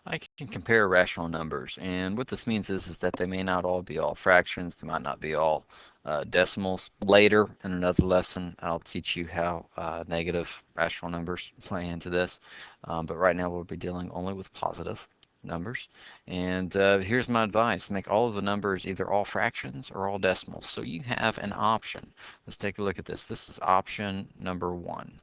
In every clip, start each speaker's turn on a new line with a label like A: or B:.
A: I can compare rational numbers, and what this means is that they may not all be all fractions, they might not be all decimals. Later in another lesson, I'll teach you how negative rational numbers play into this, but right now we'll be dealing only with positive numbers. And here's my advice: make all of the numbers either all fractions or all decimals. So you have an option. Let's take a look at this. This is option number 1.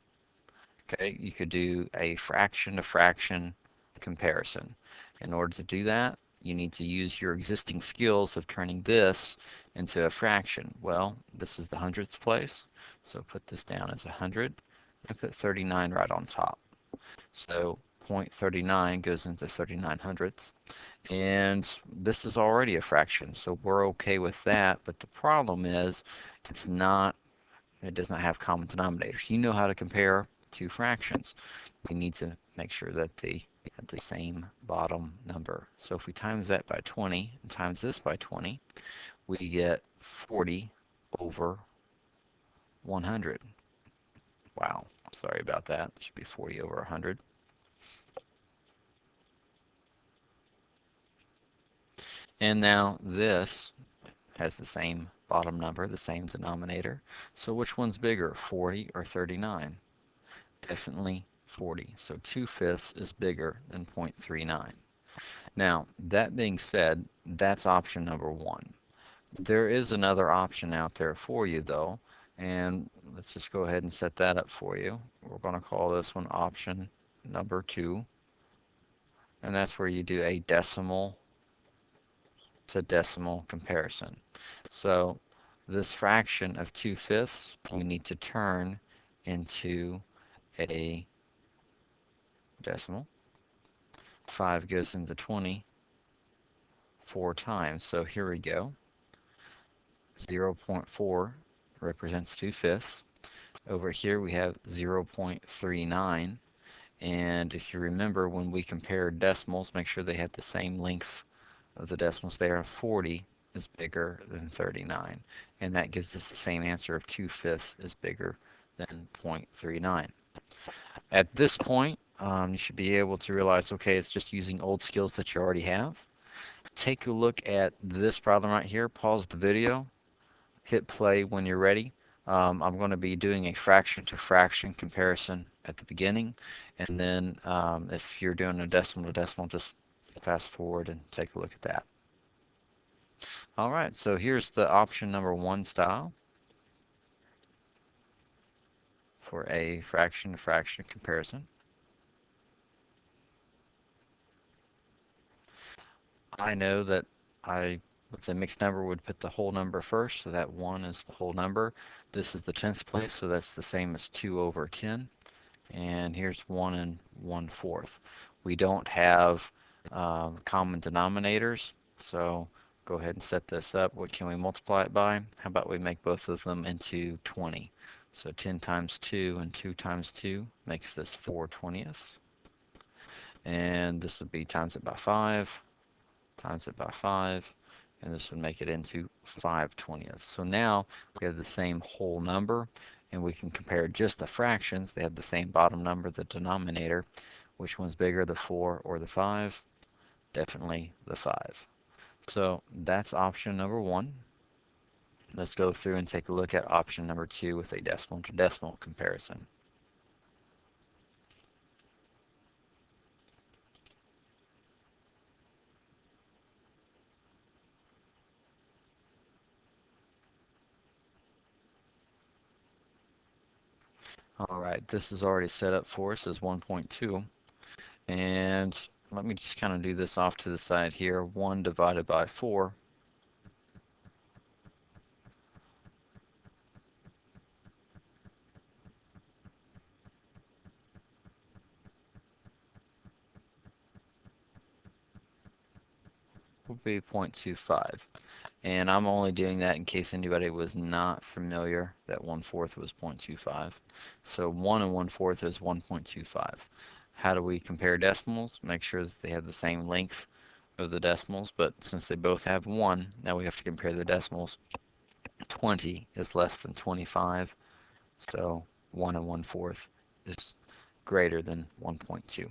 A: Okay, you could do a fraction to fraction comparison. In order to do that, you need to use your existing skills of turning this into a fraction. Well, this is the hundredths place, so put this down as 100 and put 39 right on top. So 0.39 goes into 39 hundredths, and this is already a fraction, so we're okay with that. But the problem is it does not have common denominators. You know how to compare two fractions. We need to make sure that they have the same bottom number. So if we times that by 20 and times this by 20, we get 40 over 100. Wow, sorry about that. It should be 40 over 100. And now this has the same bottom number, the same denominator. So which one's bigger, 40 or 39? Definitely 40. So 2/5 is bigger than 0.39. Now, that being said, that's option number 1. There is another option out there for you, though, and let's just go ahead and set that up for you. We're going to call this one option number 2, and that's where you do a decimal to decimal comparison. So this fraction of 2/5 we need to turn into a decimal. 5 goes into 20 4 times. So here we go. 0.4 represents 2/5. Over here we have 0.39. And if you remember, when we compared decimals, make sure they had the same length of the decimals there. 40 is bigger than 39. And that gives us the same answer of 2/5 is bigger than 0.39. At this point, you should be able to realize, okay, it's just using old skills that you already have. Take a look at this problem right here. Pause the video, hit play when you're ready. I'm going to be doing a fraction to fraction comparison at the beginning, and then if you're doing a decimal to decimal, just fast forward and take a look at that. All right, so here's the option number 1 style for a fraction to fraction comparison. I know that I would say mixed number would put the whole number first, so that 1 is the whole number. This is the tenths place, so that's the same as 2 over 10. And here's 1 and 1/4. We don't have common denominators, so go ahead and set this up. What can we multiply it by? How about we make both of them into 20? So 10 times 2 and 2 times 2 makes this 4/20. And this would be times it by 5, times it by 5, and this would make it into 5/20. So now we have the same whole number, and we can compare just the fractions. They have the same bottom number, the denominator. Which one's bigger, the 4 or the 5? Definitely the 5. So that's option number 1. Let's go through and take a look at option number 2 with a decimal to decimal comparison. All right, this is already set up for us as 1.2. And let me just kind of do this off to the side here. 1 divided by 4 will be 0.25. And I'm only doing that in case anybody was not familiar that 1/4 was 0.25. So 1 and 1/4 is 1.25. How do we compare decimals? Make sure that they have the same length of the decimals, but since they both have 1, now we have to compare the decimals. 20 is less than 25, so 1 and 1/4 is greater than 1.2.